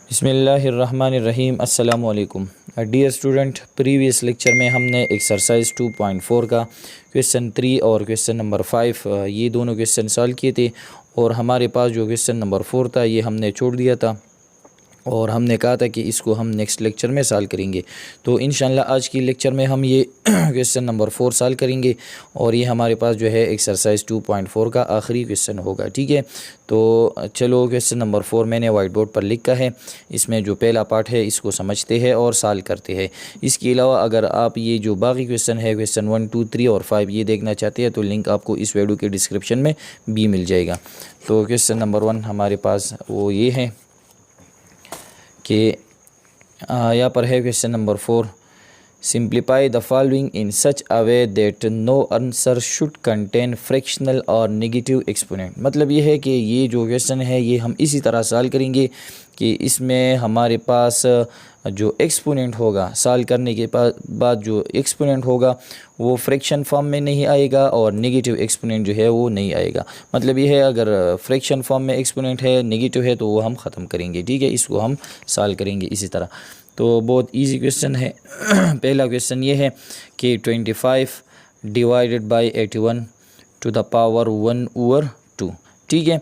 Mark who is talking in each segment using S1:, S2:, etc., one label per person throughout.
S1: बिस्मिल्लाहिर्रहमानिर्रहीम। अस्सलामु अलैकुम डियर स्टूडेंट, प्रीवियस लेक्चर में हमने एक्सरसाइज 2.4 का क्वेश्चन 3 और क्वेश्चन नंबर 5 ये दोनों क्वेश्चन सॉल्व किए थे और हमारे पास जो क्वेश्चन नंबर 4 था ये हमने छोड़ दिया था और हमने कहा था कि इसको हम नेक्स्ट लेक्चर में सॉल्व करेंगे। तो इंशाल्लाह आज की लेक्चर में हम ये क्वेश्चन नंबर 4 सॉल्व करेंगे और ये हमारे पास जो है एक्सरसाइज 2.4 का आखिरी क्वेश्चन होगा। ठीक है, तो चलो क्वेश्चन नंबर 4 मैंने वाइट बोर्ड पर लिखा है। इसमें जो पहला पार्ट है इसको समझते हैं और सॉल्व करते हैं। इसके अलावा अगर आप ये जो बाकी क्वेश्चन है क्वेश्चन 1, 2, 3 और 5 ये देखना चाहते हैं तो लिंक आपको इस वीडियो के डिस्क्रिप्शन में भी मिल जाएगा। तो क्वेश्चन नंबर 1 हमारे पास वो ये है कि यहाँ पर है question number 4, simplify the following in such a way that no answer should contain fractional और नेगेटिव एक्सपोनेंट। मतलब ये है कि ये जो क्वेश्चन है ये हम इसी तरह सॉल्व करेंगे कि इसमें हमारे पास जो एक्सपोनेंट होगा सॉल्व करने के बाद जो एक्सपोनेंट होगा वो फ्रैक्शन फॉर्म में नहीं आएगा और नेगेटिव एक्सपोनेंट जो है वो नहीं आएगा। मतलब ये है अगर फ्रैक्शन फॉर्म में एक्सपोनेंट है नेगेटिव है तो वो हम ख़त्म करेंगे। ठीक है, इसको हम सॉल्व करेंगे इसी तरह। तो बहुत इजी क्वेश्चन है। पहला क्वेश्चन ये है कि 25 divided by 81 to the power 1/2। ठीक है,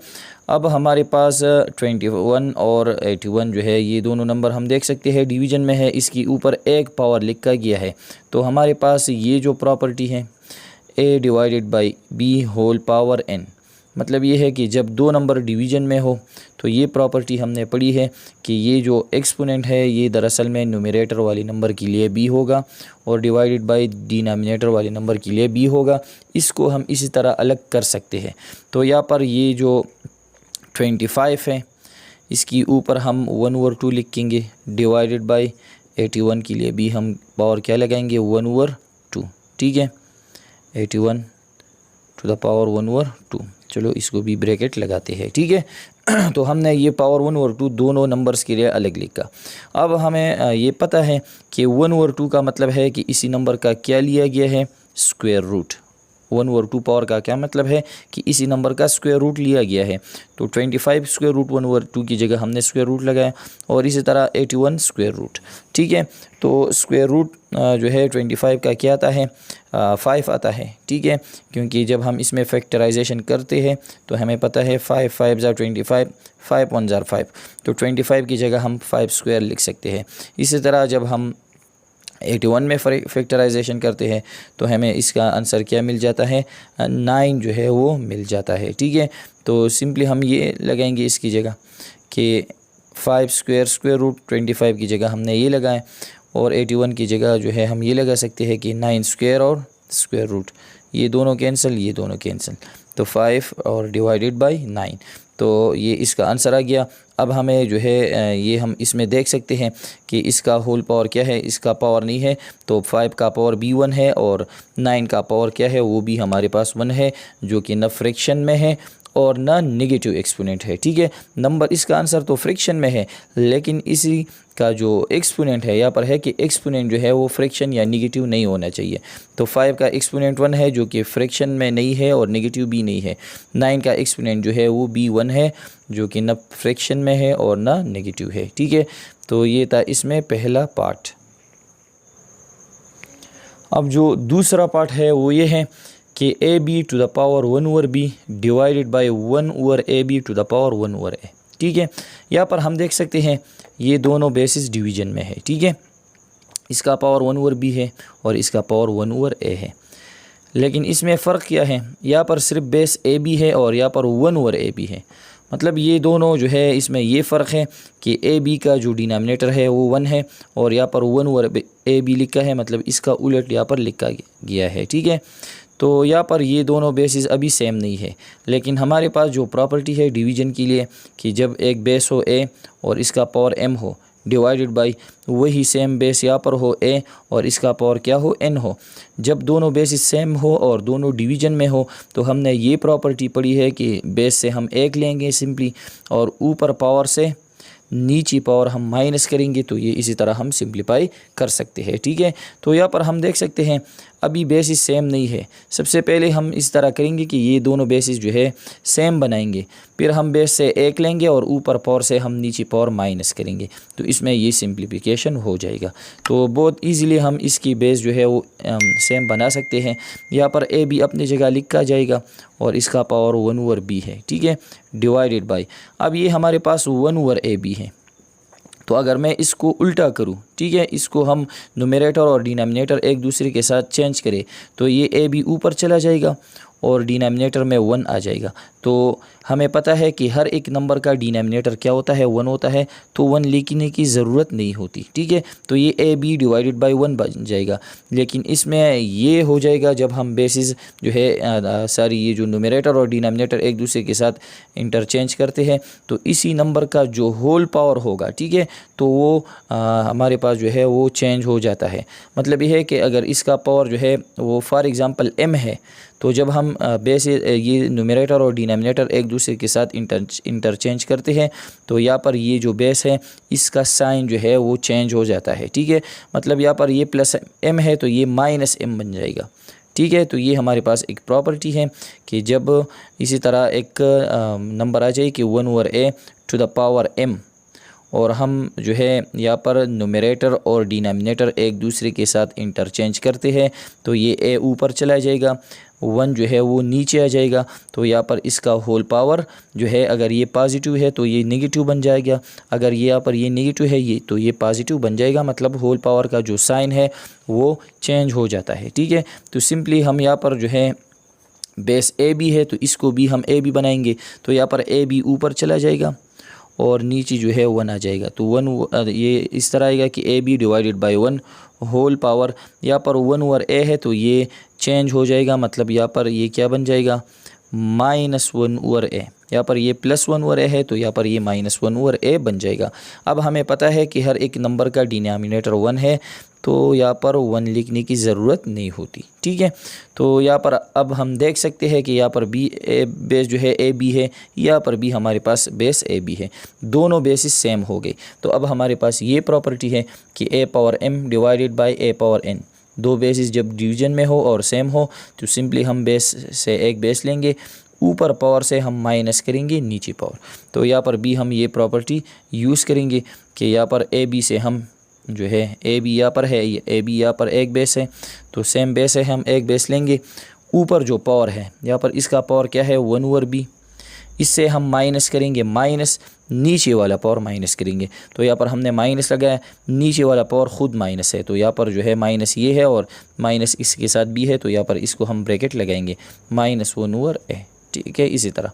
S1: अब हमारे पास 21 और 81 जो है ये दोनों नंबर हम देख सकते हैं डिवीज़न में है, इसके ऊपर एक पावर लिखा गया है। तो हमारे पास ये जो प्रॉपर्टी है a divided by b whole power n, मतलब ये है कि जब दो नंबर डिवीज़न में हो तो ये प्रॉपर्टी हमने पढ़ी है कि ये जो एक्सपोनेंट है ये दरअसल में न्यूमरेटर वाले नंबर के लिए b होगा और डिवाइडेड बाय डिनोमिनेटर वाले नंबर के लिए b होगा। इसको हम इसी तरह अलग कर सकते हैं। तो यहाँ पर ये जो 25 है इसके ऊपर हम 1/2 लिखेंगे, डिवाइडेड बाय 81 के लिए भी हम पावर क्या लगाएंगे 1/2। ठीक है, 81 टू द पावर 1/2। चलो इसको भी ब्रैकेट लगाते हैं। ठीक है, तो हमने ये पावर 1/2 दोनों नंबर्स के लिए अलग लिखा। अब हमें ये पता है कि 1/2 का मतलब है कि इसी नंबर का क्या लिया गया है स्क्वायर रूट। 1/2 पावर का क्या मतलब है कि इसी नंबर का स्क्वायर रूट लिया गया है। तो 25 स्क्वायर रूट 1/2 की जगह हमने स्क्वायर रूट लगाया और इसी तरह 81 स्क्वायर रूट। ठीक है, तो स्क्वायर रूट जो है 25 का क्या आता है 5 आता है। ठीक है, क्योंकि जब हम इसमें फैक्टराइजेशन करते हैं तो हमें पता है 5 5 ज़ा 25, 5 1 ज़ा 5, तो 25 की जगह हम 5 स्क्वायर लिख सकते हैं। इसी तरह जब हम 81 में फैक्टराइजेशन करते हैं तो हमें इसका आंसर क्या मिल जाता है 9 जो है वो मिल जाता है। ठीक है, तो सिंपली हम ये लगाएंगे इसकी जगह कि 5 स्क्वायर स्क्वायर रूट 25 की जगह हमने ये लगाए और 81 की जगह जो है हम ये लगा सकते हैं कि 9 स्क्वायर और स्क्वायर रूट, ये दोनों कैंसिल ये दोनों कैंसिल, तो 5 और डिवाइडेड बाय 9, तो ये इसका आंसर आ गया। अब हमें जो है ये हम इसमें देख सकते हैं कि इसका होल पावर क्या है, इसका पावर नहीं है तो 5 का पावर भी 1 है और 9 का पावर क्या है वो भी हमारे पास 1 है, जो कि न फ्रैक्शन में है और ना नेगेटिव एक्सपोनेंट है। ठीक है, नंबर इसका आंसर तो फ्रैक्शन में है लेकिन इसी का जो एक्सपोनेंट है यहाँ पर है कि एक्सपोनेंट जो है वो फ्रैक्शन या नेगेटिव नहीं होना चाहिए। तो 5 का एक्सपोनेंट 1 है जो कि फ्रैक्शन में नहीं है और नेगेटिव भी नहीं है। 9 का एक्सपोनेंट जो है वो भी 1 है जो कि न फ्रैक्शन में है और ना नेगेटिव है। ठीक है, तो ये था इसमें पहला पार्ट। अब जो दूसरा पार्ट है वो ये है कि ab to the power 1/b divided by 1/ab to the power 1/a। ठीक है, यहाँ पर हम देख सकते हैं ये दोनों बेसिस डिवीजन में है। ठीक है, इसका पावर 1/b है और इसका पावर 1/a है, लेकिन इसमें फ़र्क क्या है, यहाँ पर सिर्फ बेस ab है और यहाँ पर 1/ab है। मतलब ये दोनों जो है इसमें ये फ़र्क है कि ab का जो डिनोमिनेटर है वो 1 है और यहाँ पर 1/ab लिखा है, मतलब इसका उलट यहाँ पर लिखा गया है। ठीक है, तो यहाँ पर ये दोनों बेसिस अभी सेम नहीं है, लेकिन हमारे पास जो प्रॉपर्टी है डिवीज़न के लिए कि जब एक बेस हो a और इसका पावर m हो डिवाइडेड बाय वही सेम बेस यहाँ पर हो a और इसका पावर क्या हो n हो, जब दोनों बेसिस सेम हो और दोनों डिवीज़न में हो तो हमने ये प्रॉपर्टी पढ़ी है कि बेस से हम 1 लेंगे सिंपली और ऊपर पावर से नीची पावर हम माइनस करेंगे, तो ये इसी तरह हम सिंप्लीफाई कर सकते हैं। ठीक है, तो यहाँ पर हम देख सकते हैं अभी बेसिस सेम नहीं है। सबसे पहले हम इस तरह करेंगे कि ये दोनों बेसिस जो है सेम बनाएंगे, फिर हम बेस से 1 लेंगे और ऊपर पावर से हम नीचे पावर माइनस करेंगे, तो इसमें ये सिंप्लीफिकेशन हो जाएगा। तो बहुत ईजीली हम इसकी बेस जो है वो सेम बना सकते हैं। यहाँ पर ए बी अपनी जगह लिखा जाएगा और इसका पावर 1/b है, ठीक है, डिवाइडेड बाय, अब ये हमारे पास 1/ab है। तो अगर मैं इसको उल्टा करूं, ठीक है, इसको हम न्यूमरेटर और डिनोमिनेटर एक दूसरे के साथ चेंज करें तो ये ए बी ऊपर चला जाएगा और डिनोमिनेटर में 1 आ जाएगा। तो हमें पता है कि हर एक नंबर का डिनोमिनेटर क्या होता है, 1 होता है, तो 1 लिखने की ज़रूरत नहीं होती, ठीक है। तो ये ए बी डिवाइडेड बाय 1 बन जाएगा। लेकिन इसमें ये हो जाएगा जब हम बेसिस जो है सारी ये जो न्यूमरेटर और डिनोमिनेटर एक दूसरे के साथ इंटरचेंज करते हैं, तो इसी नंबर का जो होल पावर होगा, ठीक है, तो वो हमारे पास जो है वो चेंज हो जाता है। मतलब ये है कि अगर इसका पावर जो है वो फॉर एग्ज़ाम्पल m है, तो जब हम बेसिस ये न्यूमरेटर और डिनोमिनेटर एक दूसरे के साथ इंटरचेंज करते हैं तो यहाँ पर ये जो बेस है इसका साइन जो है वो चेंज हो जाता है, ठीक है। मतलब यहाँ पर ये प्लस m है तो ये माइनस m बन जाएगा, ठीक है। तो ये हमारे पास एक प्रॉपर्टी है कि जब इसी तरह एक नंबर आ जाए कि 1/a to the power m और हम जो है यहाँ पर न्यूमरेटर और डिनोमिनेटर एक दूसरे के साथ इंटरचेंज करते हैं तो ये a ऊपर चला जाएगा, 1 जो है वो नीचे आ जाएगा। तो यहाँ पर इसका होल पावर जो है अगर ये पॉजिटिव है तो ये नेगेटिव बन जाएगा, अगर ये यहाँ पर ये नेगेटिव है ये तो ये पॉजिटिव बन जाएगा। मतलब होल पावर का जो साइन है वो चेंज हो जाता है, ठीक है। तो सिंपली हम यहाँ पर जो है बेस ए बी है तो इसको भी हम ए बी बनाएंगे, तो यहाँ पर ए बी ऊपर चला जाएगा और नीचे जो है 1 आ जाएगा। तो 1 ये इस तरह आएगा कि A B divided by 1 whole power, यहाँ पर 1/a है तो ये चेंज हो जाएगा। मतलब यहाँ पर ये क्या बन जाएगा, -1/a, यहाँ पर ये +1/a है तो यहाँ पर ये -1/a बन जाएगा। अब हमें पता है कि हर एक नंबर का डिनोमिनेटर 1 है तो यहाँ पर 1 लिखने की ज़रूरत नहीं होती, ठीक है। तो यहाँ पर अब हम देख सकते हैं कि यहाँ पर बेस जो है ए बी है, यहाँ पर भी हमारे पास बेस ए बी है, दोनों बेसिस सेम हो गए। तो अब हमारे पास ये प्रॉपर्टी है कि a power m divided by a power n, दो बेसिस जब डिवीजन में हो और सेम हो तो सिंपली हम बेस से एक बेस लेंगे, ऊपर पावर से हम माइनस करेंगे नीचे पावर। तो यहाँ पर भी हम ये प्रॉपर्टी यूज़ करेंगे कि यहाँ पर ए बी से हम जो है ए बी यहाँ पर है, ए बी यहाँ पर एक बेस है तो सेम बेस है, हम एक बेस लेंगे, ऊपर जो पावर है यहाँ पर इसका पावर क्या है 1/b, इससे हम माइनस करेंगे, माइनस नीचे वाला पावर माइनस करेंगे। तो यहाँ पर हमने माइनस लगाया, नीचे वाला पावर खुद माइनस है तो यहाँ पर जो है माइनस ये है और माइनस इसके साथ भी है तो यहाँ पर इसको हम ब्रैकेट लगाएंगे -1/a, ठीक है। इसी तरह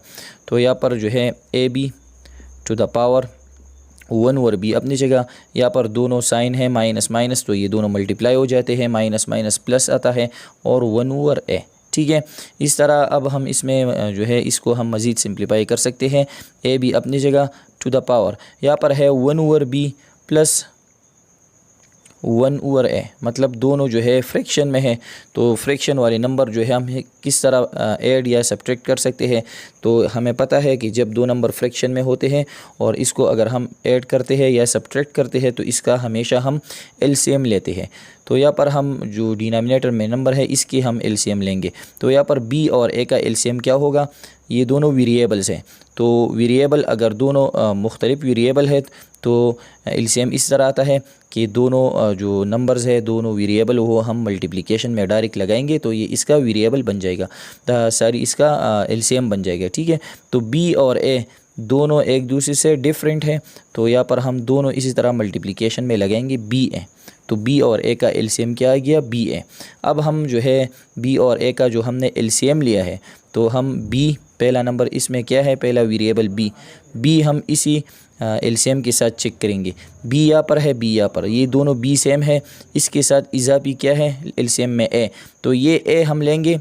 S1: तो यहाँ पर जो है A B to the power 1/b अपनी जगह, यहाँ पर दोनों साइन है माइनस माइनस तो ये दोनों मल्टीप्लाई हो जाते हैं, माइनस माइनस प्लस आता है और 1/a, ठीक है। इस तरह अब हम इसमें जो है इसको हम मज़ीद सिंप्लीफाई कर सकते हैं। ए बी अपनी जगह टू द पावर यहाँ पर है 1/b प्लस 1/a, मतलब दोनों जो है फ्रैक्शन में है तो फ्रैक्शन वाले नंबर जो है हम किस तरह ऐड या सब्ट्रैक्ट कर सकते हैं। तो हमें पता है कि जब दो नंबर फ्रैक्शन में होते हैं और इसको अगर हम ऐड करते हैं या सब्ट्रैक्ट करते हैं तो इसका हमेशा हम एलसीएम लेते हैं। तो यहाँ पर हम जो डिनोमिनेटर में नंबर है इसकी हम एलसीएम लेंगे। तो यहाँ पर b और a का एलसीएम क्या होगा, ये दोनों वेरिएबल्स हैं तो वेरिएबल अगर दोनों मुख्तलिफ वेरिएबल है तो एलसीएम इस तरह आता है कि दोनों जो नंबर्स है दोनों वेरिएबल वो हम मल्टीप्लिकेशन में डायरेक्ट लगाएंगे तो ये इसका वेरिएबल बन जाएगा, सारी इसका एलसीएम बन जाएगा, ठीक है। तो b और a दोनों एक दूसरे से डिफरेंट है तो यहाँ पर हम दोनों इसी तरह मल्टीप्लिकेशन में लगाएंगे ba, तो b और a का एलसीएम क्या आ गया ba। अब हम जो है b और a का जो हमने एलसीएम लिया है तो हम b पहला नंबर इसमें क्या है, पहला वेरिएबल b हम इसी एलसीएम के साथ चेक करेंगे, b यहाँ पर है b यहाँ पर, ये दोनों b सेम है, इसके साथ इजाफी क्या है एलसीएम में a, तो ये a हम लेंगे,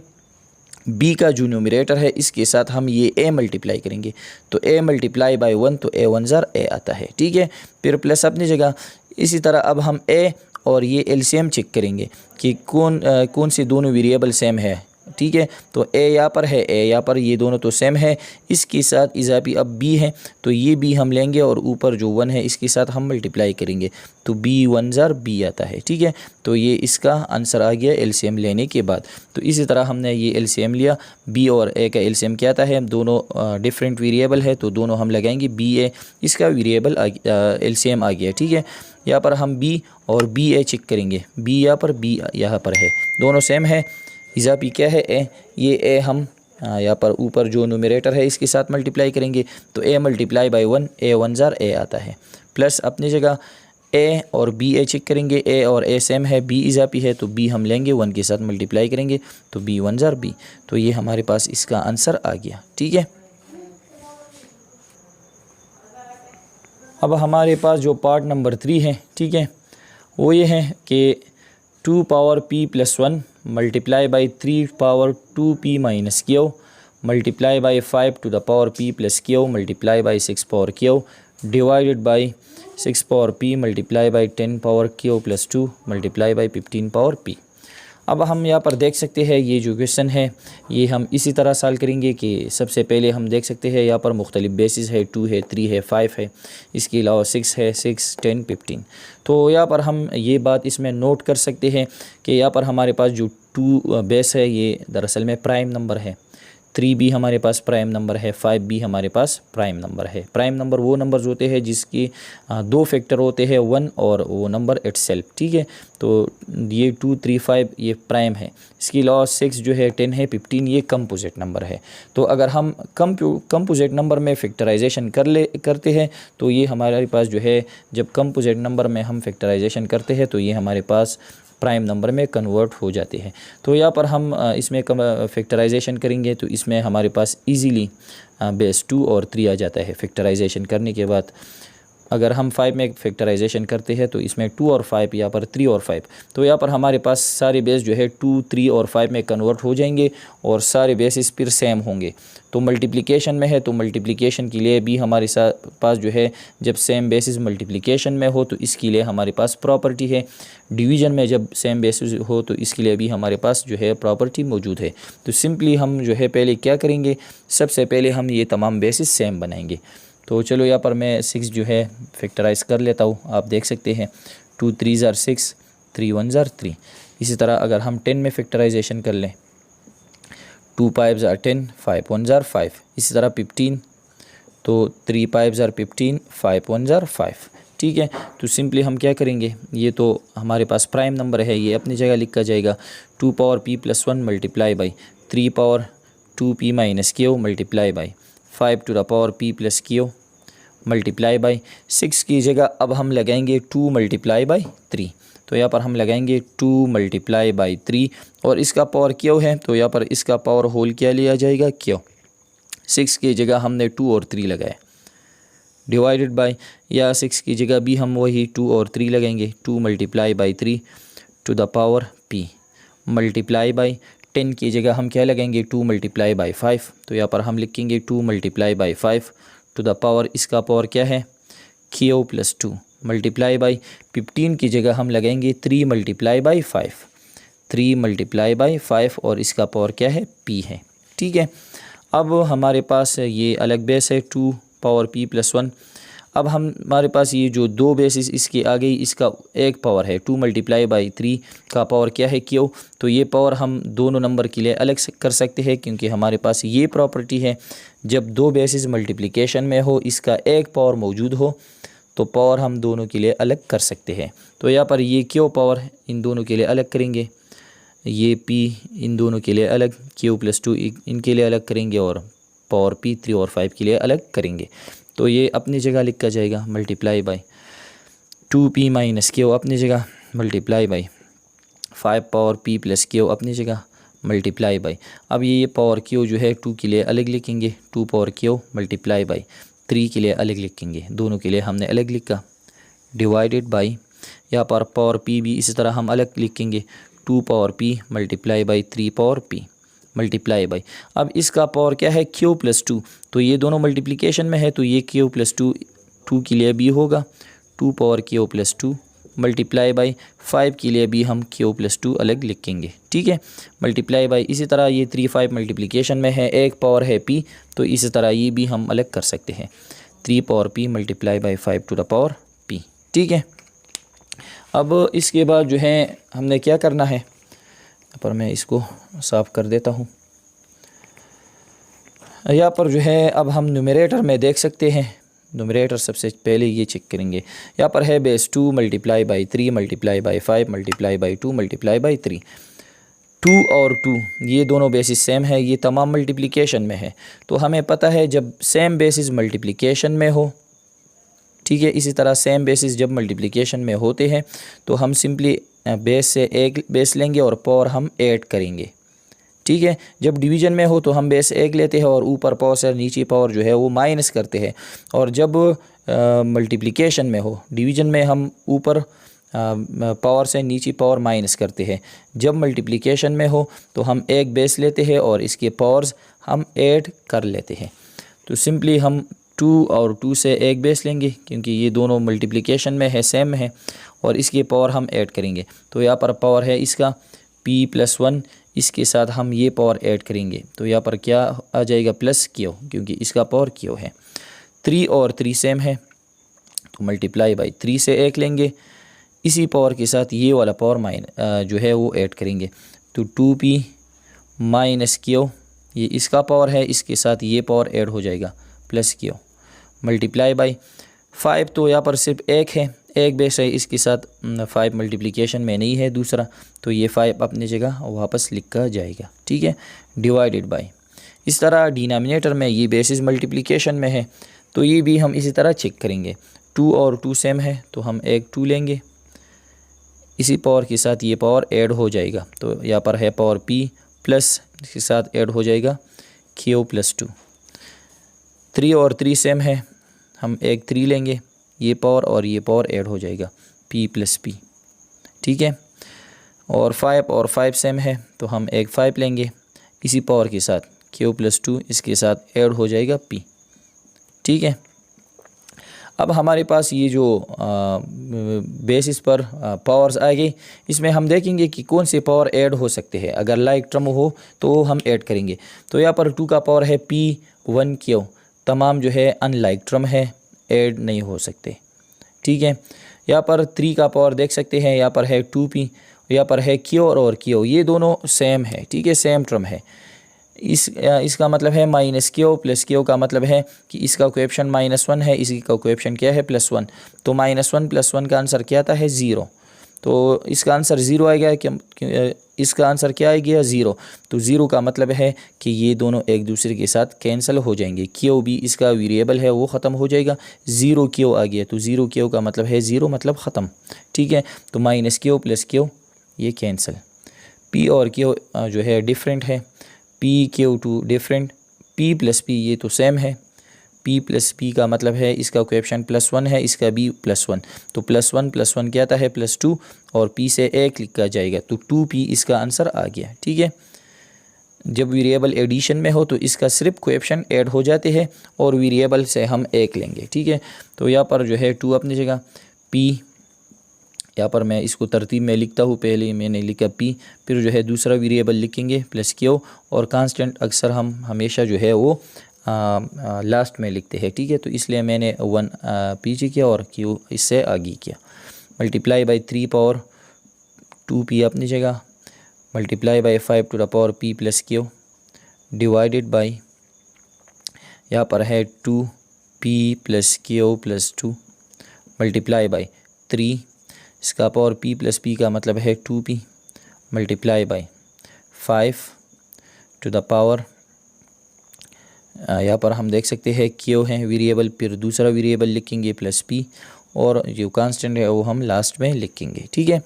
S1: b का जो न्यूमरेटर है इसके साथ हम ये a मल्टीप्लाई करेंगे तो a मल्टीप्लाई बाय 1 तो a 1 ज़ार a आता है, ठीक है। फिर प्लस अपनी जगह। इसी तरह अब हम a और ये एलसीएम चेक करेंगे कि कौन से दोनों वेरिएबल सेम है, ठीक है। तो ए यहाँ पर है, ए यहाँ पर, ये दोनों तो सेम है। इसके साथ इजाफी अब बी है तो ये बी हम लेंगे और ऊपर जो 1 है इसके साथ हम मल्टीप्लाई करेंगे तो बी 1 ज़ार बी आता है, ठीक है। तो ये इसका आंसर आ गया एलसीएम लेने के बाद। तो इसी तरह हमने ये एलसीएम लिया, बी और ए का एलसीएम क्या आता है, दोनों डिफरेंट वेरिएबल है तो दोनों हम लगाएंगे, बी ए इसका वेरिएबल एलसीएम आ गया, ठीक है। यहाँ पर हम बी और बी ए चेक करेंगे, बी यहाँ पर बी यहाँ पर है, दोनों सेम है। इजाफी क्या है ए, ये ए हम यहाँ पर ऊपर जो न्यूमरेटर है इसके साथ मल्टीप्लाई करेंगे तो ए मल्टीप्लाई बाई 1, ए 1 ज़ार ए आता है। प्लस अपनी जगह ए और बी ए चेक करेंगे, ए और ए सेम है, बी इजाफी है तो बी हम लेंगे 1 के साथ मल्टीप्लाई करेंगे तो बी 1 ज़ार बी। तो ये हमारे पास इसका आंसर आ गया, ठीक है। अब हमारे पास जो पार्ट नंबर 3 है, ठीक है, वो ये है कि 2 power p plus 1 multiply by 3 power 2p minus Q multiply by 5 to the power p plus Q multiply by 6 power Q divided by 6 power p multiply by 10 power Q plus 2 multiply by 15 power p। अब हम यहाँ पर देख सकते हैं ये जो question है ये हम इसी तरह सॉल्व करेंगे कि सबसे पहले हम देख सकते हैं यहाँ पर मुख्तलिफ बेसिस है, 2 है, 3 है, 5 है, इसके अलावा 6 है, 6, 10, 15। तो यहाँ पर हम ये बात इसमें नोट कर सकते हैं कि यहाँ पर हमारे पास जो 2 बेस है ये दरअसल में प्राइम नंबर है, 3 भी हमारे पास प्राइम नंबर है, 5 भी हमारे पास प्राइम नंबर है। प्राइम नंबर वो नंबर्स होते हैं जिसकी 2 फैक्टर होते हैं 1 और वो नंबर इटसेल्फ, ठीक है। तो ये 2, 3, 5 ये प्राइम है। इसके अलावा 6 जो है, 10 है, 15 ये कंपोजिट नंबर है। तो अगर हम कंपोजिट नंबर में फैक्टराइजेशन करते हैं तो ये हमारे पास जो है, जब कंपोजिट नंबर में हम फैक्टराइजेशन करते हैं तो ये हमारे पास प्राइम नंबर में कन्वर्ट हो जाते हैं। तो यहाँ पर हम इसमें फैक्टराइजेशन करेंगे तो इसमें हमारे पास इजीली बेस 2 और 3 आ जाता है फैक्टराइजेशन करने के बाद। अगर हम 5 में फैक्टराइजेशन करते हैं तो इसमें 2 और 5, यहाँ पर 3 और 5। तो यहाँ पर हमारे पास सारे बेस जो है 2, 3 और 5 में कन्वर्ट हो जाएंगे और सारे बेसिस फिर सेम होंगे। तो मल्टीप्लिकेशन में है तो मल्टीप्लिकेशन के लिए भी हमारे पास जो है, जब सेम बेसिस मल्टीप्लिकेशन में हो तो इसके लिए हमारे पास प्रॉपर्टी है। डिवीज़न में जब सेम बेसिस हो तो इसके लिए भी हमारे पास जो है प्रॉपर्टी मौजूद है। तो सिंपली हम जो है पहले क्या करेंगे, सबसे पहले हम ये तमाम बेसिस सेम बनाएंगे। तो चलो यहाँ पर मैं 6 जो है फैक्टराइज़ कर लेता हूँ, आप देख सकते हैं 2, 3 ज़ार 6, 3, 1 ज़ार 3। इसी तरह अगर हम 10 में फैक्टराइजेशन कर लें 2, 5 ज़ार 10, 5, 1 ज़ार 5। इसी तरह 15 तो 3, 5 ज़ार 15, 5, 1 ज़ार 5, ठीक है। तो सिंपली हम क्या करेंगे, ये तो हमारे पास प्राइम नंबर है, ये अपनी जगह लिखा जाएगा 2 power p plus 1 multiply by 3 power 2p minus Q multiply by 5 to the power p plus Q multiply by 6 की जगह अब हम लगाएंगे 2 मल्टीप्लाई बाई 3। तो यहाँ पर हम लगाएंगे 2 मल्टीप्लाई बाई 3 और इसका पावर क्यू है तो यहाँ पर इसका पावर होल क्या लिया जाएगा, क्यू। 6 की जगह हमने 2 और 3 लगाए डिवाइडेड बाई, या 6 की जगह भी हम वही 2 और 3 लगाएंगे, 2 multiply by 3 to the power p multiply by 10 की जगह हम क्या लगाएंगे, 2 मल्टीप्लाई बाई 5। तो यहाँ पर हम लिखेंगे 2 multiply by 5 to the power, इसका पावर क्या है, क्यू प्लस 2 मल्टीप्लाई बाई 15 की जगह हम लगाएंगे 3 मल्टीप्लाई बाई 5, 3 मल्टीप्लाई बाई 5 और इसका पावर क्या है, p है, ठीक है। अब हमारे पास ये अलग बेस है 2 पावर p प्लस 1। अब हमारे पास ये जो 2 बेसिस इसके आगे इसका एक पावर है 2 मल्टीप्लाई बाई 3 का पावर क्या है, क्यू। तो ये पावर हम दोनों नंबर के लिए अलग कर सकते हैं क्योंकि हमारे पास ये प्रॉपर्टी है, जब 2 बेसिस मल्टीप्लिकेशन में हो इसका एक पावर मौजूद हो तो पावर हम दोनों के लिए अलग कर सकते हैं। तो यहाँ पर ये क्यू पावर इन दोनों के लिए अलग करेंगे, ये p इन दोनों के लिए अलग, q प्लस 2 इनके लिए अलग करेंगे और पावर p 3 और 5 के लिए अलग करेंगे। तो ये अपनी जगह लिखा जाएगा multiply by 2p minus Q अपनी जगह multiply by 5 power p plus Q अपनी जगह मल्टीप्लाई बाई, अब ये पावर क्यू जो है 2 के लिए अलग लिखेंगे, 2 पावर क्यू मल्टीप्लाई बाई 3 के लिए अलग लिखेंगे, दोनों के लिए हमने अलग लिखा डिवाइडेड बाई, यहाँ पर पावर p भी इसी तरह हम अलग लिखेंगे 2 power p multiply by 3 power p multiply by, अब इसका पावर क्या है, q प्लस 2। तो ये दोनों मल्टीप्लिकेशन में है तो ये q प्लस 2 2 के लिए भी होगा 2 power q plus 2 multiply by 5 के लिए भी हम Q प्लस 2 अलग लिखेंगे, ठीक है। मल्टीप्लाई बाई, इसी तरह ये 3 5 मल्टीप्लिकेशन में है, एक पावर है P, तो इसी तरह ये भी हम अलग कर सकते हैं, 3 power P multiply by 5 to the power P, ठीक है। अब इसके बाद जो है हमने क्या करना है, पर मैं इसको साफ़ कर देता हूँ। यहाँ पर जो है अब हम न्यूमरेटर में देख सकते हैं, न्यूमरेटर सबसे पहले ये चेक करेंगे। यहाँ पर है base 2 multiply by 3 multiply by 5 multiply by 2 multiply by 3। 2 और 2 ये दोनों बेसिस सेम है, ये तमाम मल्टीप्लिकेशन में है, तो हमें पता है जब सेम बेसिस मल्टीप्लिकेशन में हो, ठीक है, इसी तरह सेम बेसिस जब मल्टीप्लिकेशन में होते हैं तो हम सिंपली बेस से एक बेस लेंगे और पावर हम ऐड करेंगे, ठीक है। जब डिवीज़न में हो तो हम बेस 1 लेते हैं और ऊपर पावर से नीचे पावर जो है वो माइनस करते हैं, और जब मल्टीप्लिकेशन में हो, डिवीज़न में हम ऊपर पावर से नीचे पावर माइनस करते हैं। जब मल्टीप्लिकेशन में हो तो हम एक बेस लेते हैं और इसके पावर्स हम ऐड कर लेते हैं। तो सिंपली हम 2 और 2 से एक बेस लेंगे क्योंकि ये दोनों मल्टीप्लिकेशन में है, सेम है, और इसके पावर हम ऐड करेंगे। तो यहाँ पर पावर है इसका P प्लस 1, इसके साथ हम ये पावर ऐड करेंगे, तो यहाँ पर क्या आ जाएगा प्लस Q, क्योंकि इसका पावर Q है। 3 और 3 सेम है, तो मल्टीप्लाई बाई 3 से एक लेंगे, इसी पावर के साथ ये वाला पावर जो है वो ऐड करेंगे, तो 2P माइनस Q, ये इसका पावर है, इसके साथ ये पावर ऐड हो जाएगा प्लस Q मल्टीप्लाई बाई 5। तो यहाँ पर सिर्फ एक है, एक बेस है, इसके साथ 5 मल्टीप्लिकेशन में नहीं है दूसरा, तो ये 5 अपनी जगह वापस लिखा जाएगा, ठीक है, डिवाइडेड बाई। इस तरह डिनोमिनेटर में ये बेसिस मल्टीप्लिकेशन में है, तो ये भी हम इसी तरह चेक करेंगे। 2 और 2 सेम है, तो हम एक 2 लेंगे, इसी पावर के साथ ये पावर ऐड हो जाएगा, तो यहाँ पर है पावर P प्लस, इसके साथ ऐड हो जाएगा Q प्लस 2। 3 और 3 सेम है, हम एक 3 लेंगे, ये पावर और ये पावर ऐड हो जाएगा P प्लस P, ठीक है। और 5 और 5 सेम है, तो हम एक 5 लेंगे, इसी पावर के साथ Q प्लस 2, इसके साथ ऐड हो जाएगा P, ठीक है। अब हमारे पास ये जो बेसिस पर पावर्स आ गई, इसमें हम देखेंगे कि कौन से पावर ऐड हो सकते हैं। अगर लाइक टर्म हो तो हम ऐड करेंगे, तो यहाँ पर 2 का पावर है P 1 Q, तमाम जो है अनलाइक टर्म है, ऐड नहीं हो सकते, ठीक है। यहाँ पर 3 का पावर देख सकते हैं, यहाँ पर है 2P, यहाँ पर है Q और Q, ये दोनों सेम है, ठीक है, सेम टर्म है। इसका मतलब है माइनस Q प्लस Q का मतलब है कि इसका कोएफिशिएंट -1 है, इसी का कोएफिशिएंट क्या है +1, तो -1 + 1 का आंसर क्या आता है 0, तो इसका आंसर 0 आएगा। कि इसका आंसर क्या आएगा 0, तो 0 का मतलब है कि ये दोनों एक दूसरे के साथ कैंसिल हो जाएंगे, Q भी इसका वेरिएबल है वो ख़त्म हो जाएगा, 0 Q आ गया, तो 0 Q का मतलब है 0 मतलब ख़त्म, ठीक है। तो -Q + Q ये कैंसिल, P और Q जो है डिफरेंट है, PQ2 different, P plus P ये तो सेम है, P प्लस P का मतलब है इसका कोएफिशिएंट +1 है, इसका भी +1, तो +1 + 1 क्या आता है +2, और P से 1 लिखा जाएगा, तो 2P इसका आंसर आ गया, ठीक है। जब वेरिएबल एडिशन में हो तो इसका सिर्फ कोएफिशिएंट ऐड हो जाते हैं और वेरिएबल से हम 1 लेंगे, ठीक है। तो यहाँ पर जो है 2 अपनी जगह, P, यहाँ पर मैं इसको तरतीब में लिखता हूँ, पहले मैंने लिखा P, फिर जो है दूसरा वेरिएबल लिखेंगे +Q, और कांस्टेंट अक्सर हम हमेशा जो है वो लास्ट में लिखते हैं, ठीक है, तो इसलिए मैंने 1 पीछे किया और Q इससे आगे किया। मल्टीप्लाई बाई 3 पावर 2P अपनी जगह, multiply by 5 to the power P plus Q, divided by, यहाँ पर है 2P plus Q plus 2, multiply by 3, इसका पावर P प्लस P का मतलब है 2P, multiply by 5 to the power, यहाँ पर हम देख सकते हैं Q है वेरिएबल, फिर दूसरा वेरिएबल लिखेंगे +P, और जो कांस्टेंट है वो हम लास्ट में लिखेंगे, ठीक है।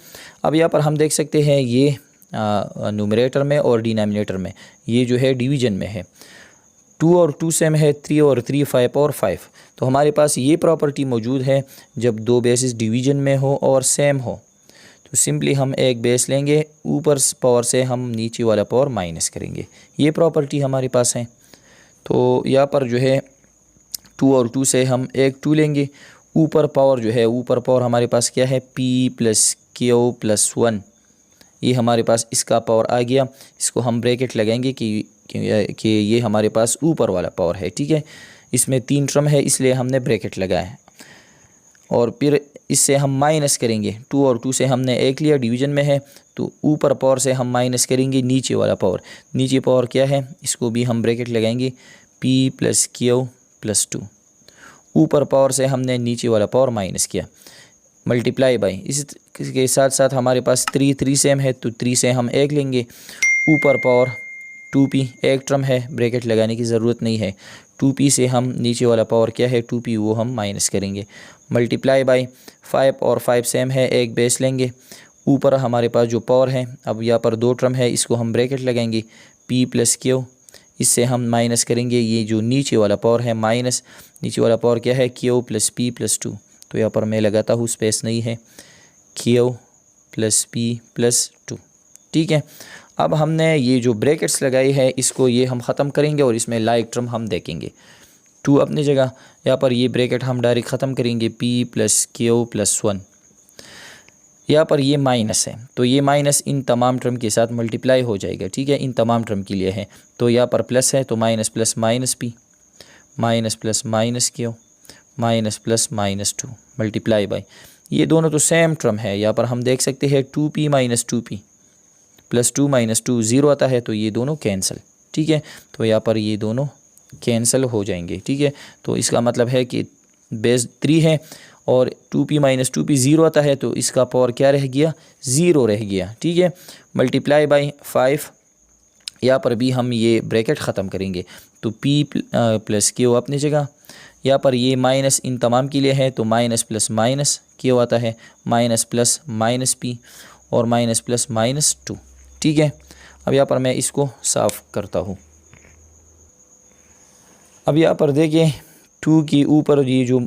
S1: अब यहाँ पर हम देख सकते हैं ये न्यूमरेटर में और डिनोमिनेटर में, ये जो है डिवीजन में है, 2 और 2 सेम है, 3 और 3 5 और 5, तो हमारे पास ये प्रॉपर्टी मौजूद है जब दो बेसिस डिवीजन में हो और सेम हो, तो सिंपली हम एक बेस लेंगे, ऊपर पावर से हम नीचे वाला पावर माइनस करेंगे, ये प्रॉपर्टी हमारे पास है। तो यहाँ पर जो है 2 और 2 से हम एक 2 लेंगे, ऊपर पावर जो है, ऊपर पावर हमारे पास क्या है, p प्लस क्यू प्लस 1, ये हमारे पास इसका पावर आ गया। इसको हम ब्रैकेट लगाएंगे कि ये हमारे पास ऊपर वाला पावर है, ठीक है। इसमें 3 टर्म है इसलिए हमने ब्रैकेट लगाया है। और फिर इससे हम माइनस करेंगे, 2 और 2 से हमने 1 लिया, डिवीज़न में है, तो ऊपर पावर से हम माइनस करेंगे नीचे वाला पावर। नीचे पावर क्या है, इसको भी हम ब्रैकेट लगाएंगे, p प्लस क्यू प्लस 2। ऊपर पावर से हमने नीचे वाला पावर माइनस किया, मल्टीप्लाई बाई, इसके साथ साथ हमारे पास 3 सेम है तो 3 से हम 1 लेंगे। ऊपर पावर 2p, एक टर्म है, ब्रैकेट लगाने की ज़रूरत नहीं है। 2p से हम नीचे वाला पावर क्या है 2p, वो हम माइनस करेंगे, मल्टीप्लाई बाई 5 और 5 सेम है, एक बेस लेंगे। ऊपर हमारे पास जो पावर है, अब यहाँ पर 2 टर्म है, इसको हम ब्रैकेट लगाएंगे, p प्लस क्यू, इससे हम माइनस करेंगे ये जो नीचे वाला पावर है, माइनस नीचे वाला पावर क्या है, क्यू प्लस p प्लस 2। तो यहाँ पर मैं लगाता हूँ, स्पेस नहीं है, क्यू प्लस p प्लस 2, ठीक है। अब हमने ये जो ब्रैकेट्स लगाई है इसको ये हम ख़त्म करेंगे और इसमें लाइक टर्म हम देखेंगे 2 अपनी जगह। यहाँ पर ये ब्रैकेट हम डायरेक्ट ख़त्म करेंगे, p प्लस क्यू प्लस 1। यहाँ पर ये माइनस है तो ये माइनस इन तमाम टर्म के साथ मल्टीप्लाई हो जाएगा, ठीक है, इन तमाम टर्म के लिए है। तो यहाँ पर प्लस है तो minus plus minus p, minus plus minus Q, minus plus minus 2, multiply by, ये दोनों तो सेम टर्म है। यहाँ पर हम देख सकते हैं 2p minus 2p plus 2 minus 2 0 आता है, तो ये दोनों कैंसिल, ठीक है। तो यहाँ पर ये दोनों कैंसिल हो जाएंगे, ठीक है। तो इसका मतलब है कि बेस 3 है और 2p माइनस 2p 0 आता है, तो इसका पावर क्या रह गया, 0 रह गया, ठीक है। मल्टीप्लाई बाई 5, यहाँ पर भी हम ये ब्रैकेट ख़त्म करेंगे, तो p प्लस क्यू अपनी जगह। यहाँ पर ये माइनस इन तमाम के लिए है तो माइनस प्लस माइनस क्यू आता है, माइनस प्लस माइनस p और माइनस प्लस माइनस 2, ठीक है। अब यहाँ पर मैं इसको साफ़ करता हूँ। अब यहाँ पर देखिए 2 के ऊपर ये जो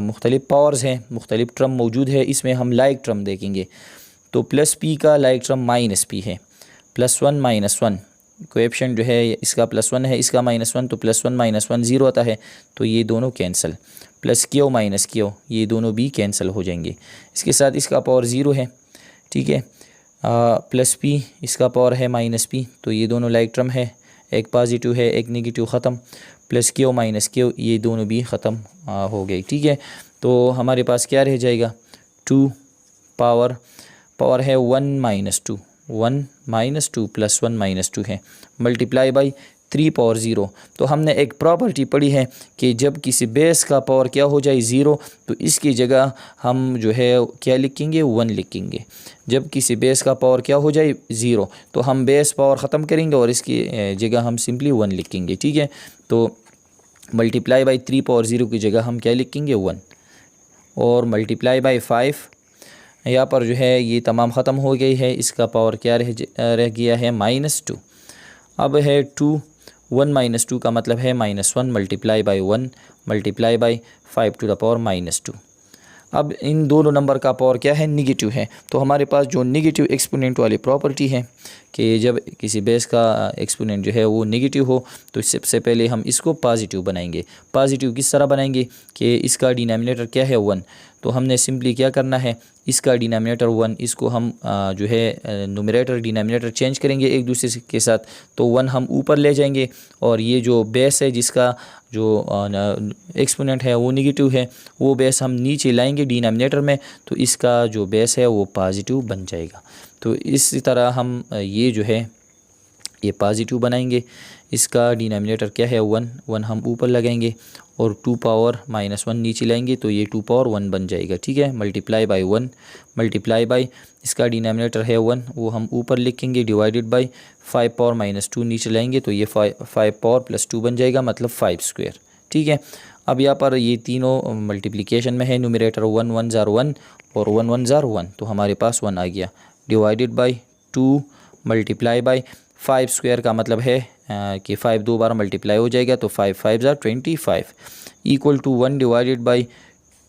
S1: मुख्तलिफ पावर्स हैं, मुख्तलिफ टर्म मौजूद है, इसमें हम लाइक टर्म देखेंगे। तो प्लस p का लाइक टर्म माइनस p है, प्लस 1 माइनस 1, कोएफिशिएंट जो है इसका प्लस 1 है, इसका माइनस 1, तो प्लस 1 माइनस 1 0 आता है, तो ये दोनों cancel. Plus Q minus Q, ये दोनों भी कैंसिल हो जाएंगे। इसके साथ इसका पावर 0 है, ठीक है। प्लस p, इसका पावर है माइनस p, तो ये दोनों लाइक टर्म है, एक पॉजिटिव है एक नेगेटिव, ख़त्म। प्लस क्यू माइनस क्यू, ये दोनों भी ख़त्म हो गई, ठीक है। तो हमारे पास क्या रह जाएगा, 2 पावर है 1 माइनस 2, 1 माइनस 2 प्लस 1 माइनस 2 है, मल्टीप्लाई बाई 3 पावर 0। तो हमने एक प्रॉपर्टी पढ़ी है कि जब किसी बेस का पावर क्या हो जाए 0, तो इसकी जगह हम जो है क्या लिखेंगे, 1 लिखेंगे। जब किसी बेस का पावर क्या हो जाए 0, तो हम बेस पावर ख़त्म करेंगे और इसकी जगह हम सिंपली 1 लिखेंगे, ठीक है। तो मल्टीप्लाई बाई 3 पावर 0 की जगह हम क्या लिखेंगे, 1, और मल्टीप्लाई बाई 5, यहाँ पर जो है ये तमाम ख़त्म हो गई है, इसका पावर क्या रह गया है, माइनस 2। अब है 2, 1 माइनस 2 का मतलब है minus 1, multiply by 1 multiply by 5 to the power minus 2। अब इन दोनों नंबर का पावर क्या है, निगेटिव है, तो हमारे पास जो निगेटिव एक्सपोनेंट वाली प्रॉपर्टी है कि जब किसी बेस का एक्सपोनेंट जो है वो नेगेटिव हो, तो सबसे पहले हम इसको पॉजिटिव बनाएंगे। पॉजिटिव किस तरह बनाएंगे कि इसका डिनोमिनेटर क्या है 1, तो हमने सिंपली क्या करना है, इसका डिनोमिनेटर 1, इसको हम जो है न्यूमरेटर डिनोमिनेटर चेंज करेंगे एक दूसरे के साथ, तो 1 हम ऊपर ले जाएंगे और ये जो बेस है जिसका जो एक्सपोनेंट है वो नेगेटिव है, वो बेस हम नीचे लाएंगे डिनोमिनेटर में, तो इसका जो बेस है वो पॉजिटिव बन जाएगा। तो इसी तरह हम ये जो है ये पॉजिटिव बनाएंगे। इसका डिनोमिनेटर क्या है 1 हम ऊपर लगाएंगे और 2 पावर माइनस 1 नीचे लाएंगे, तो ये 2 पावर 1 बन जाएगा, ठीक है। मल्टीप्लाई बाई 1 मल्टीप्लाई बाई इसका डिनोमिनेटर है 1, वो हम ऊपर लिखेंगे, डिवाइडेड बाई 5 पावर माइनस 2 नीचे लाएंगे, तो ये 5 पावर प्लस 2 बन जाएगा, मतलब 5 स्क्वायर, ठीक है। अब यहाँ पर ये तीनों मल्टीप्लिकेशन में है, न्यूमरेटर 1 1 ज़ार 1 और 1 1 ज़ार 1, तो हमारे पास 1 आ गया, divided by 2 multiply by 5 square का मतलब है कि 5 2 बार मल्टीप्लाई हो जाएगा, तो 5 5 ज़ार 25 equal to 1 divided by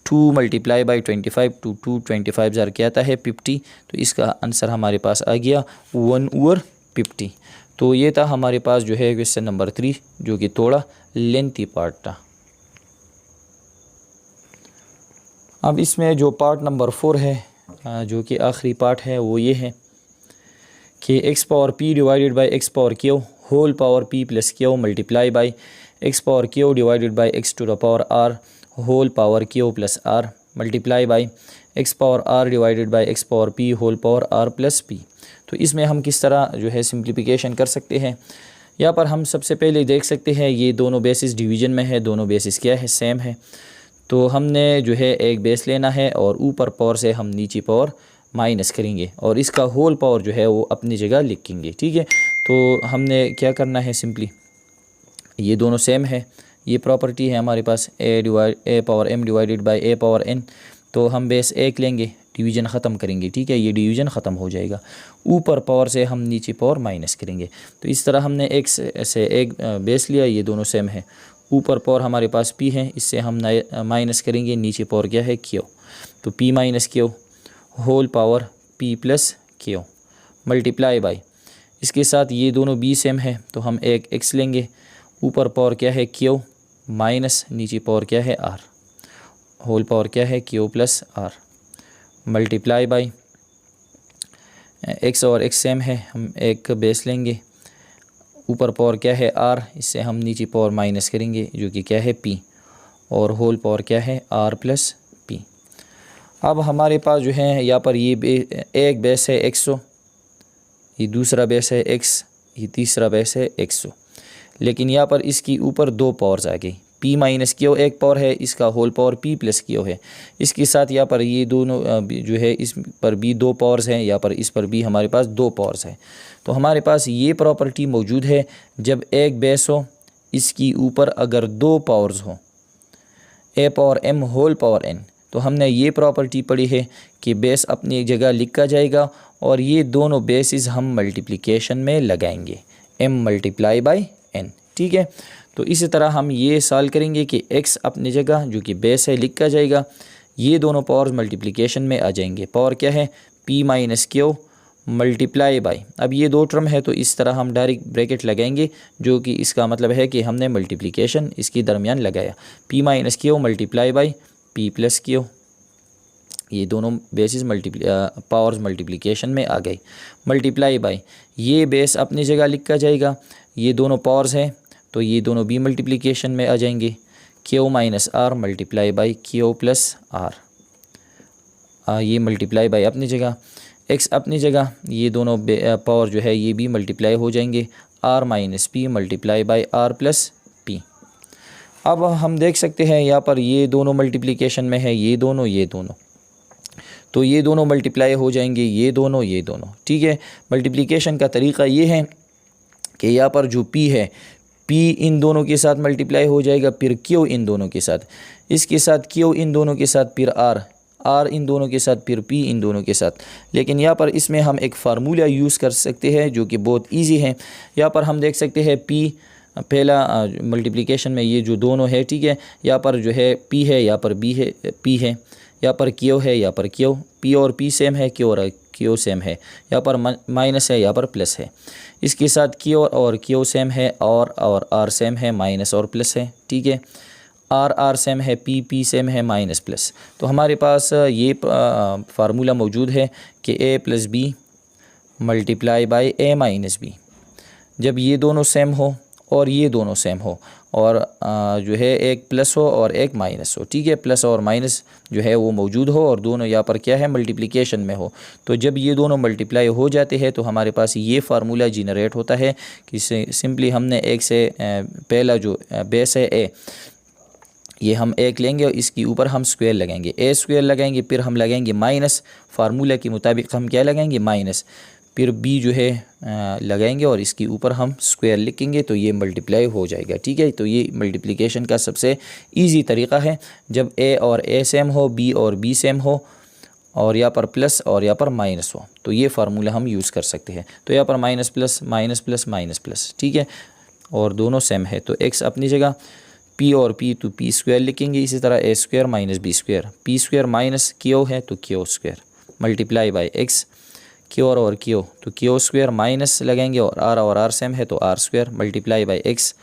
S1: 2 multiply by 25 two 2 25 ज़ार क्या आता है 50, तो इसका आंसर हमारे पास आ गया 1/50। तो ये था हमारे पास जो है क्वेश्चन नंबर 3, जो कि थोड़ा लेंथी पार्ट था। अब इसमें जो पार्ट नंबर 4 है जो कि आखिरी पार्ट है वो ये है कि X power P divided by X power Q whole power P plus Q multiply by X power Q divided by X to the power R whole power Q plus R multiply by X power R divided by X power P whole power R plus P. तो इसमें हम किस तरह जो है simplification कर सकते हैं। यहाँ पर हम सबसे पहले देख सकते हैं ये दोनों बेसिस डिवीज़न में है, दोनों बेसिस क्या है, सेम है। तो हमने जो है एक बेस लेना है और ऊपर पावर से हम नीचे पावर माइनस करेंगे और इसका होल पावर जो है वो अपनी जगह लिखेंगे। ठीक है, तो हमने क्या करना है, सिंपली ये दोनों सेम है, ये प्रॉपर्टी है हमारे पास A power M divided by A power N. तो हम बेस एक लेंगे, डिवीज़न ख़त्म करेंगे। ठीक है, ये डिवीज़न ख़त्म हो जाएगा, ऊपर पावर से हम नीचे पावर माइनस करेंगे। तो इस तरह हमने एक से एक बेस लिया, ये दोनों सेम है। ऊपर पावर हमारे पास पी है, इससे हम माइनस करेंगे, नीचे पावर क्या है, क्यू। तो P minus Q whole power P plus Q multiply by, इसके साथ ये दोनों बी सेम है तो हम एक एक्स लेंगे, ऊपर पावर क्या है क्यू माइनस नीचे पावर क्या है आर, होल पावर क्या है Q plus R multiply by X और एक्स सेम है, हम एक बेस लेंगे, ऊपर पावर क्या है आर, इससे हम नीचे पावर माइनस करेंगे जो कि क्या है पी, और होल पावर क्या है आर प्लस पी। अब हमारे पास जो है यहाँ पर ये एक बेस है 100, ये दूसरा बेस है x, ये तीसरा बेस है 100, लेकिन यहाँ पर इसकी ऊपर दो पावर्स आ गई, p माइनस क्यू एक पावर है, इसका whole power p plus Q है। इसके साथ यहाँ पर ये दोनों जो है इस पर भी दो पावर्स हैं, यहाँ पर इस पर भी हमारे पास दो पावर्स हैं। तो हमारे पास ये प्रॉपर्टी मौजूद है, जब एक बेस हो इसकी ऊपर अगर दो पावर्स हो, a power m whole power n, तो हमने ये प्रॉपर्टी पढ़ी है कि बेस अपनी जगह लिखा जाएगा और ये दोनों बेसिस हम मल्टीप्लिकेशन में लगाएंगे, m मल्टीप्लाई बाई n। ठीक है, तो इसी तरह हम ये सॉल्व करेंगे कि x अपनी जगह जो कि बेस है लिखा जाएगा, ये दोनों पावर्स मल्टीप्लिकेशन में आ जाएंगे। पावर क्या है p minus Q multiply by, अब ये दो टर्म है तो इस तरह हम डायरेक्ट ब्रैकेट लगाएंगे, जो कि इसका मतलब है कि हमने मल्टीप्लिकेशन इसके दरमियान लगाया, p minus Q multiply by p plus Q, ये दोनों बेसिस पावर्स मल्टीप्लिकेशन में आ गई, मल्टीप्लाई बाई ये बेस अपनी जगह लिखा जाएगा, ये दोनों पावर्स हैं तो ये दोनों भी मल्टीप्लिकेशन में आ जाएंगे, Q minus R multiply by Q plus R, ये मल्टीप्लाई बाई अपनी जगह, एक्स अपनी जगह, ये दोनों पावर जो है ये भी मल्टीप्लाई हो जाएंगे, R minus P multiply by R plus P. अब हम देख सकते हैं यहाँ पर ये दोनों मल्टीप्लिकेशन में है, ये दोनों, तो ये दोनों मल्टीप्लाई हो जाएंगे, ये दोनों। ठीक है, मल्टीप्लिकेशन का तरीक़ा ये है कि यहाँ पर जो p है, p इन दोनों के साथ मल्टीप्लाई हो जाएगा, फिर q इन दोनों के साथ, इसके साथ q इन दोनों के साथ, फिर r इन दोनों के साथ, फिर p इन दोनों के साथ। लेकिन यहाँ पर इसमें हम एक फार्मूला यूज़ कर सकते हैं जो कि बहुत ईजी है। यहाँ पर हम देख सकते हैं p पहला मल्टीप्लिकेशन में ये जो दोनों है, ठीक है, यहाँ पर जो है p है, यहाँ पर b है, p है, यहाँ पर क्यू है, यहाँ पर क्यू, p और p सेम है, क्यू और क्यू सेम है, यहाँ पर माइनस है, यहाँ पर प्लस है, इसके साथ क्यू और क्यू सेम है, और r सेम है, माइनस और प्लस है। ठीक है, r सेम है, p सेम है, माइनस प्लस। तो हमारे पास ये फार्मूला मौजूद है कि a plus B multiply by a minus B, जब ये दोनों सेम हो और ये दोनों सेम हो और जो है एक प्लस हो और एक माइनस हो। ठीक है, प्लस और माइनस जो है वो मौजूद हो और दोनों यहाँ पर क्या है मल्टीप्लिकेशन में हो, तो जब ये दोनों मल्टीप्लाई हो जाते हैं तो हमारे पास ये फार्मूला जनरेट होता है कि सिंपली हमने एक से पहला जो बेस है ए, ये हम एक लेंगे और इसके ऊपर हम स्क्वायर लगाएंगे, ए स्क्वायर लगाएंगे, फिर हम लगाएंगे माइनस, फार्मूला के मुताबिक हम क्या लगाएंगे माइनस, फिर बी जो है लगाएंगे और इसके ऊपर हम स्क्वायर लिखेंगे, तो ये मल्टीप्लाई हो जाएगा। ठीक है, तो ये मल्टीप्लिकेशन का सबसे इजी तरीका है, जब ए और ए सेम हो, बी और बी सेम हो, और यहाँ पर प्लस और यहाँ पर माइनस हो, तो ये फार्मूला हम यूज़ कर सकते हैं। तो यहाँ पर minus plus minus plus minus plus, ठीक है, और दोनों सेम है, तो एक्स अपनी जगह, पी और पी तो पी स्क्वायर लिखेंगे, इसी तरह A square minus B square, P square minus Q है तो Q square multiply by X, Q और क्यू तो क्यू स्क्वायर माइनस लगाएंगे, और आर सेम है तो R square multiply by X,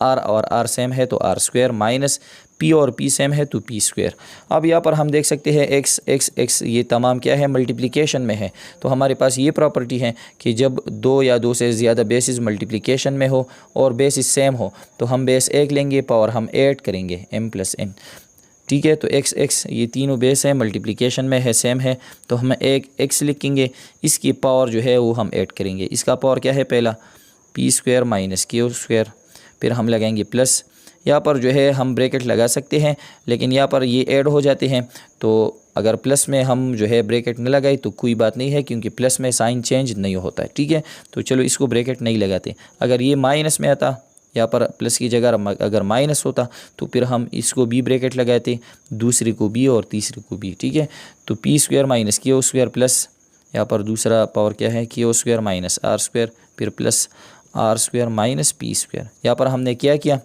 S1: R और आर सेम है तो आर स्क्वायर माइनस, पी और पी सेम है तो पी स्क्वायर। अब यहाँ पर हम देख सकते हैं एक्स एक्स एक्स ये तमाम क्या है, मल्टीप्लिकेशन में है। तो हमारे पास ये प्रॉपर्टी है कि जब दो या दो से ज़्यादा बेसिस मल्टीप्लिकेशन में हो और बेसिस सेम हो तो हम बेस 1 लेंगे, पावर हम ऐड करेंगे m + n। ठीक है, तो एक्स एक्स ये तीनों बेस है, मल्टीप्लिकेशन में है, सेम है, तो हम एक एक्स लिखेंगे, इसकी पावर जो है वो हम ऐड करेंगे। इसका पावर क्या है, पहला P square minus Q square, फिर हम लगाएंगे प्लस, यहाँ पर जो है हम ब्रैकेट लगा सकते हैं लेकिन यहाँ पर ये ऐड हो जाते हैं। तो अगर प्लस में हम जो है ब्रैकेट न लगाए तो कोई बात नहीं है, क्योंकि प्लस में साइन चेंज नहीं होता है। ठीक है, तो चलो इसको ब्रैकेट नहीं लगाते। अगर ये माइनस में आता, यहाँ पर प्लस की जगह अगर माइनस होता तो फिर हम इसको भी ब्रैकेट लगाते, दूसरे को भी और तीसरे को भी। ठीक है, तो P square minus Q square plus, यहाँ पर दूसरा पावर क्या है, Q square minus R square, फिर plus R square minus P square. यहाँ पर हमने क्या किया,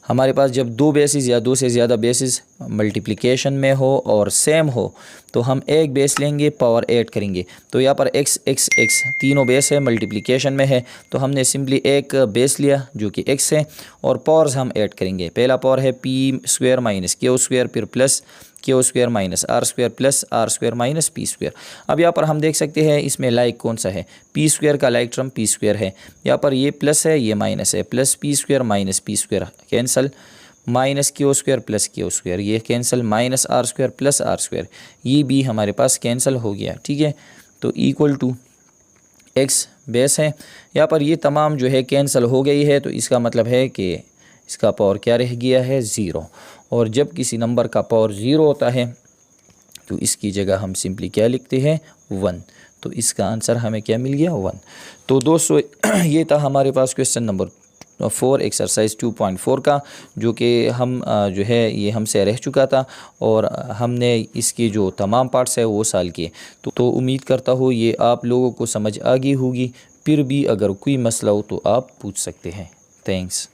S1: हमारे पास जब दो बेसिस या दो से ज़्यादा बेसिस मल्टीप्लिकेशन में हो और सेम हो तो हम एक बेस लेंगे, पावर ऐड करेंगे। तो यहाँ पर एक्स एक्स एक्स तीनों बेस है, मल्टीप्लिकेशन में है, तो हमने सिंपली एक बेस लिया जो कि एक्स है और पावर्स हम ऐड करेंगे। पहला पावर है P square minus Q square, फिर plus Q square minus R square plus R square minus P square. अब यहाँ पर हम देख सकते हैं इसमें लाइक कौन सा है, पी स्क्वायर का लाइक टर्म पी स्क्वायर है। यहाँ पर ये प्लस है, ये माइनस है, plus P square minus P square cancel, minus Q square plus Q square ये cancel, minus R square plus R square ये भी हमारे पास कैंसिल हो गया। ठीक है, तो इक्वल टू एक्स बेस है, यहाँ पर ये तमाम जो है कैंसिल हो गई है। तो इसका मतलब है कि इसका पावर क्या रह गया है, 0। और जब किसी नंबर का पावर 0 होता है तो इसकी जगह हम सिंपली क्या लिखते हैं, 1। तो इसका आंसर हमें क्या मिल गया, 1। तो दोस्तों ये था हमारे पास क्वेश्चन नंबर 4 एक्सरसाइज 2.4 का, जो कि हम जो है ये हमसे रह चुका था और हमने इसके जो तमाम पार्ट्स है वो सॉल्व किए। तो उम्मीद करता हूँ ये आप लोगों को समझ आ गई होगी। फिर भी अगर कोई मसला हो तो आप पूछ सकते हैं। थैंक्स।